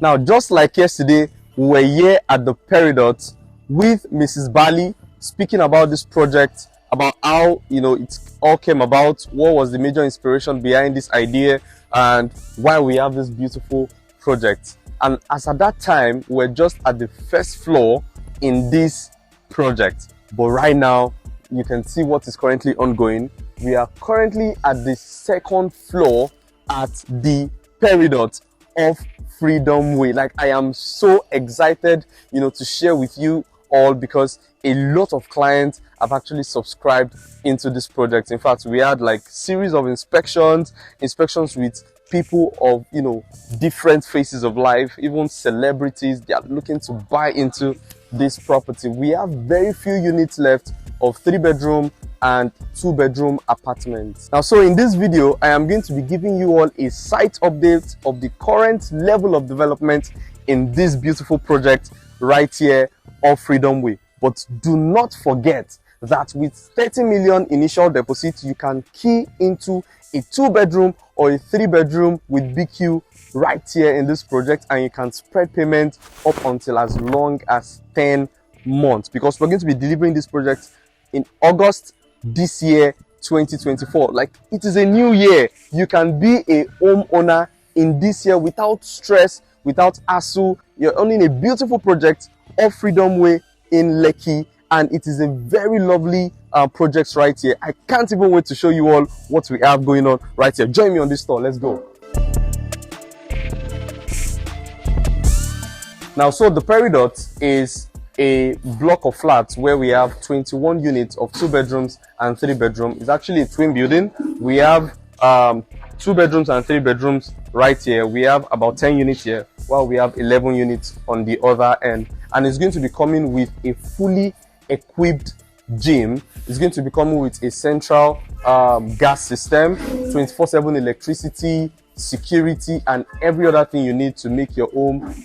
Now, just like yesterday, we were here at the Peridot with Mrs. Bali speaking about this project, about how it all came about, what was the major inspiration behind this idea, and why we have this beautiful project. And as at that time, we're just at the first floor in this project. But right now, you can see what is currently ongoing. We are currently at the second floor at the Peridot of Freedom Way. Like, I am so excited, to share with you all, because a lot of clients have actually subscribed into this project. In fact, we had like series of inspections with people of different phases of life, even celebrities. They are looking to buy into this property. We have very few units left of 3-bedroom and 2-bedroom apartments. Now, so in this video, I am going to be giving you all a site update of the current level of development in this beautiful project right here off Freedom Way. But do not forget that with 30 million initial deposit, you can key into a 2-bedroom or a 3-bedroom with BQ right here in this project, and you can spread payment up until as long as 10 months, because we're going to be delivering this project in August this year, 2024. Like, it is a new year. You can be a homeowner in this year without stress, without hassle. You're owning a beautiful project off Freedom Way in Lekki, and it is a very lovely project right here. I can't even wait to show you all what we have going on right here. Join me on this tour. Let's go. Now, so the Peridot is a block of flats where we have 21 units of 2 bedrooms and 3 bedrooms. It's actually a twin building. We have 2 bedrooms and 3 bedrooms right here. We have about 10 units here, while we have 11 units on the other end. And it's going to be coming with a fully equipped gym. It's going to be coming with a central gas system, 24/7 electricity, security, and every other thing you need to make your home,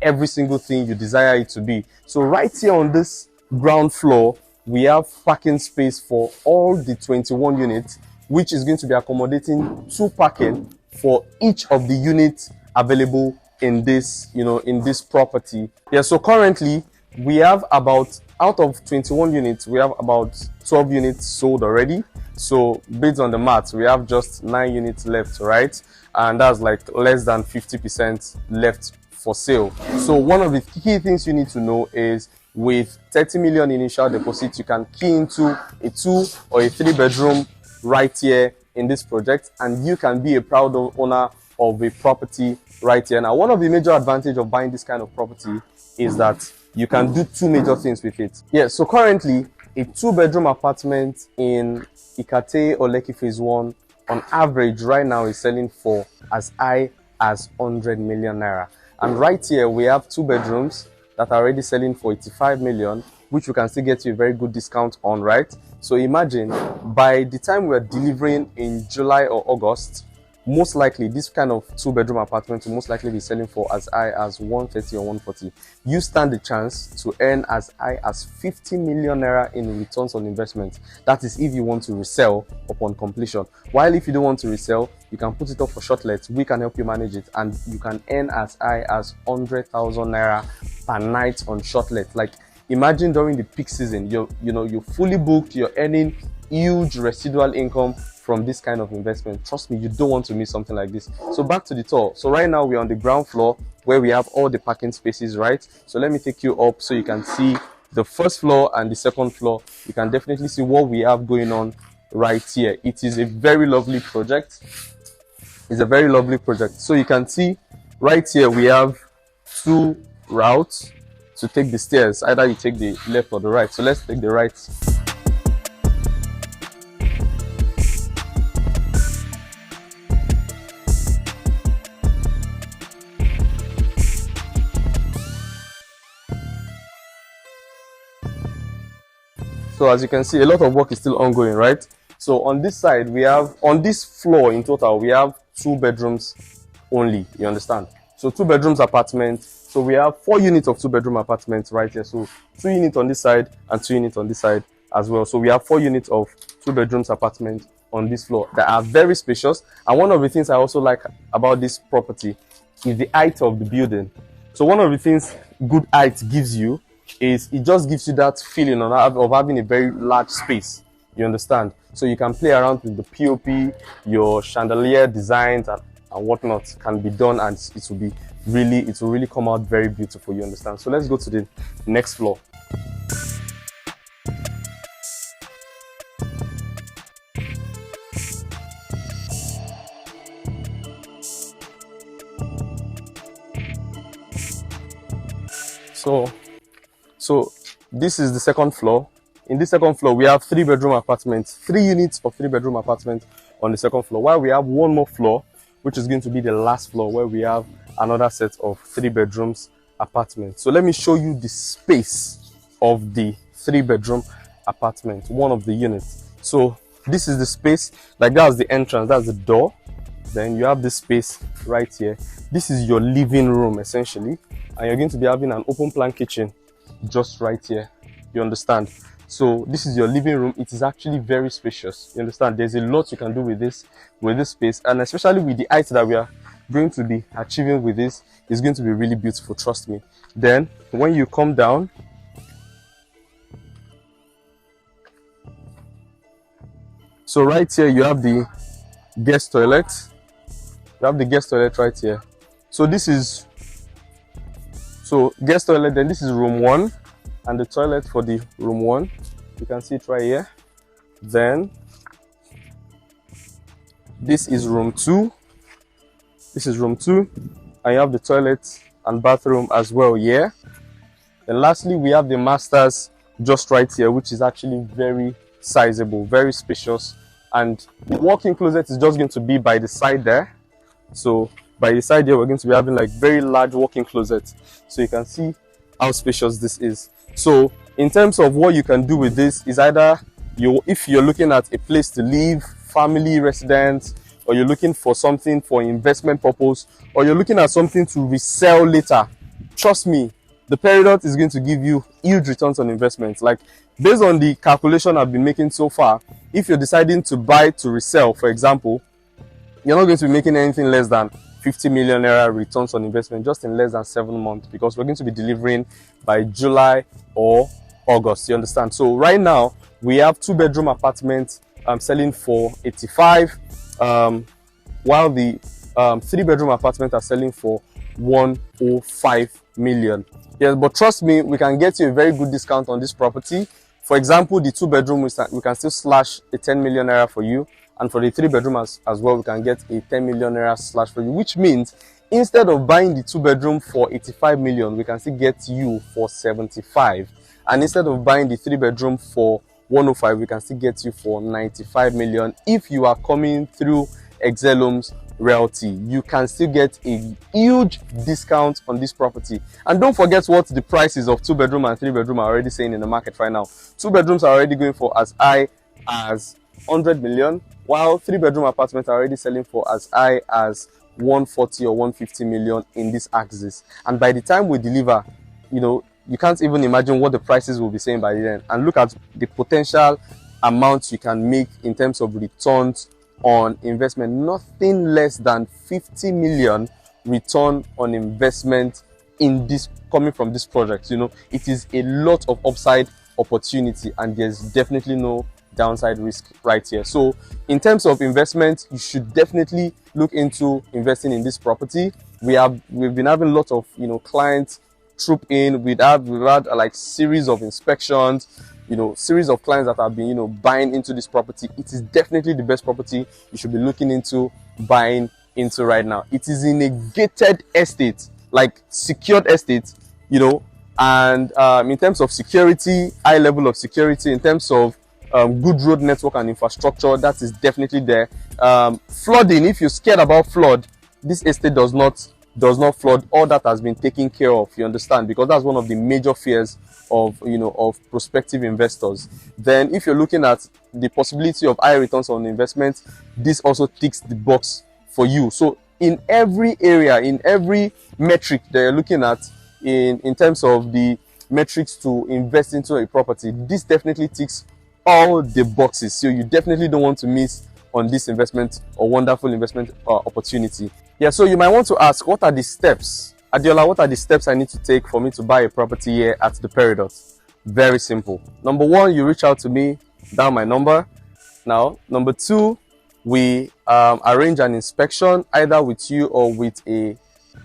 every single thing you desire it to be. So right here on this ground floor, we have parking space for all the 21 units, which is going to be accommodating 2 parking for each of the units available in this, in this property. Yeah, so currently we have about, out of 21 units, we have about 12 units sold already. So based on the maths, we have just 9 units left, right? And that's like less than 50% left for sale. So one of the key things you need to know is, with 30 million initial deposit, you can key into a 2 or a 3-bedroom right here in this project, and you can be a proud owner of a property right here. Now, one of the major advantages of buying this kind of property is that you can do 2 major things with it. Yeah, so currently a 2-bedroom apartment in Ikate or Lekki Phase 1 on average right now is selling for as high as 100 million naira. And right here we have 2 bedrooms that are already selling for 85 million, which we can still get you a very good discount on, right? So imagine, by the time we're delivering in July or August, most likely this kind of 2-bedroom apartment will most likely be selling for as high as 130 or 140. You stand the chance to earn as high as 50 million naira in returns on investment. That is if you want to resell upon completion. While if you don't want to resell, you can put it up for shortlet. We can help you manage it, and you can earn as high as 100,000 naira per night on shortlet. Like, imagine during the peak season, you're fully booked, you're earning huge residual income from this kind of investment. Trust me, you don't want to miss something like this. So back to the tour. So right now we're on the ground floor where we have all the parking spaces, right? So let me take you up so you can see the first floor and the second floor. You can definitely see what we have going on right here. It is a very lovely project. It's a very lovely project. So you can see right here we have 2 routes to take the stairs. Either you take the left or the right. So let's take the right. So as you can see, a lot of work is still ongoing, right? So on this side, we have, on this floor in total, we have 2 bedrooms only, you understand? So 2 bedrooms apartment. So we have 4 units of 2-bedroom apartments right here. So 2 units on this side and 2 units on this side as well. So we have 4 units of 2 bedrooms apartment on this floor that are very spacious. And one of the things I also like about this property is the height of the building. So one of the things good height gives you is it just gives you that feeling of having a very large space. You understand? So you can play around with the POP, your chandelier designs and whatnot can be done, and it will really come out very beautiful. You understand? So let's go to the next floor. So this is the second floor. In this second floor, we have 3-bedroom apartments, 3 units of 3-bedroom apartments on the second floor, while we have one more floor, which is going to be the last floor, where we have another set of 3-bedrooms apartments. So let me show you the space of the 3-bedroom apartment, one of the units. So this is the space, like that's the entrance, that's the door. Then you have this space right here. This is your living room essentially, and you're going to be having an open plan kitchen just right here. You understand? So this is your living room. It is actually very spacious. You understand? There's a lot you can do with this space, and especially with the height that we are going to be achieving with this, is going to be really beautiful, trust me. Then when you come down, so right here you have the guest toilet. You have the guest toilet right here. So this is guest toilet. Then this is room 1 and the toilet for the room 1. You can see it right here. Then this is room 2. This is room 2, and you have the toilet and bathroom as well here. Then lastly, we have the masters just right here, which is actually very sizable, very spacious, and the walk-in closet is just going to be by the side there. So by the side here, we're going to be having like very large walk-in closet, so you can see how spacious this is. So in terms of what you can do with this, is either if you're looking at a place to live, family residence, or you're looking for something for investment purpose, or you're looking at something to resell later, trust me, the Peridot is going to give you huge returns on investment. Like, based on the calculation I've been making so far, if you're deciding to buy to resell, for example, you're not going to be making anything less than 50 million naira returns on investment just in less than 7 months, because we're going to be delivering by July or August. You understand? So right now we have 2-bedroom apartments selling for 85, while the 3-bedroom apartments are selling for 105 million. Yes, but trust me, we can get you a very good discount on this property. For example, the 2-bedroom, we can still slash a 10 million naira for you, and for the 3-bedroom as well, we can get a 10 million naira slash for you, which means instead of buying the 2-bedroom for 85 million, we can still get you for 75. And instead of buying the 3-bedroom for 105, we can still get you for 95 million. If you are coming through XLHomes Realty, you can still get a huge discount on this property. And don't forget what the prices of 2-bedroom and 3-bedroom are already saying in the market right now. 2-bedrooms are already going for as high as 100 million, while 3-bedroom apartments are already selling for as high as 140 or 150 million in this axis. And by the time we deliver, you can't even imagine what the prices will be saying by then. And look at the potential amounts you can make in terms of returns on investment. Nothing less than 50 million return on investment in this, coming from this project. It is a lot of upside opportunity, and there's definitely no downside risk right here. So in terms of investment, you should definitely look into investing in this property. We've been having a lot of clients troop in. We've had like series of inspections, series of clients that have been buying into this property. It is definitely the best property you should be looking into buying into right now. It is in a gated estate, like secured estate, and in terms of security, high level of security, in terms of good road network and infrastructure, that is definitely there. Flooding, if you're scared about flood, this estate does not flood. All that has been taken care of, you understand, because that's one of the major fears of prospective investors. Then if you're looking at the possibility of high returns on investment, this also ticks the box for you. So in every area, in every metric that you're looking at, in terms of the metrics to invest into a property, this definitely ticks all the boxes. So you definitely don't want to miss on this investment or wonderful investment opportunity. Yeah, so you might want to ask, what are the steps? Adiola, what are the steps I need to take for me to buy a property here at the Peridot? Very simple. Number one, you reach out to me, down my number. Now, number two, we arrange an inspection either with you or with a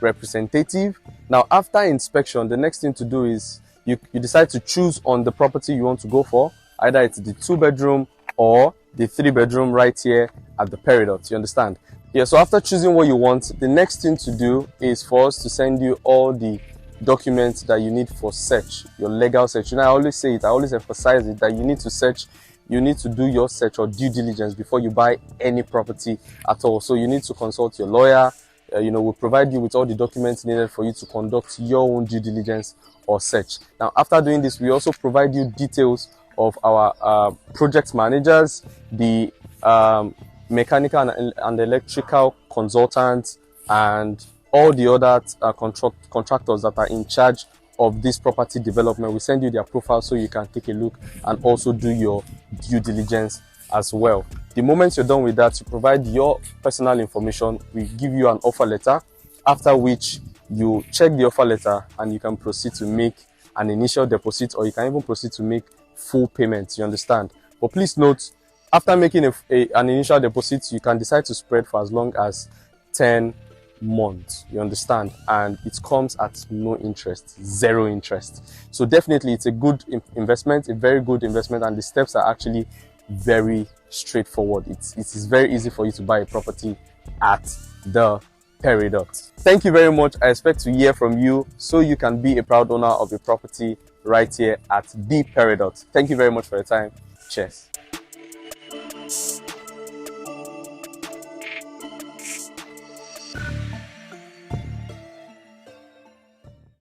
representative. Now, after inspection, the next thing to do is you decide to choose on the property you want to go for. Either it's the 2-bedroom or the 3-bedroom right here at the Peridot. You understand? Yeah, so after choosing what you want, the next thing to do is for us to send you all the documents that you need for search, your legal search. You know, I always say it, I always emphasize it, that you need to search, you need to do your search or due diligence before you buy any property at all. So you need to consult your lawyer. We'll provide you with all the documents needed for you to conduct your own due diligence or search. Now, after doing this, we also provide you details of our project managers, the mechanical and electrical consultants, and all the other contractors that are in charge of this property development. We send you their profile so you can take a look and also do your due diligence as well. The moment you're done with that, you provide your personal information. We give you an offer letter, after which you check the offer letter and you can proceed to make an initial deposit, or you can even proceed to make full payments. You understand? But please note, after making an initial deposit, you can decide to spread for as long as 10 months. You understand? And it comes at no interest, zero interest. So definitely it's a good investment, a very good investment, and the steps are actually very straightforward. It is very easy for you to buy a property at the Peridot. Thank you very much. I expect to hear from you so you can be a proud owner of a property right here at the Peridot. Thank you very much for your time. Cheers.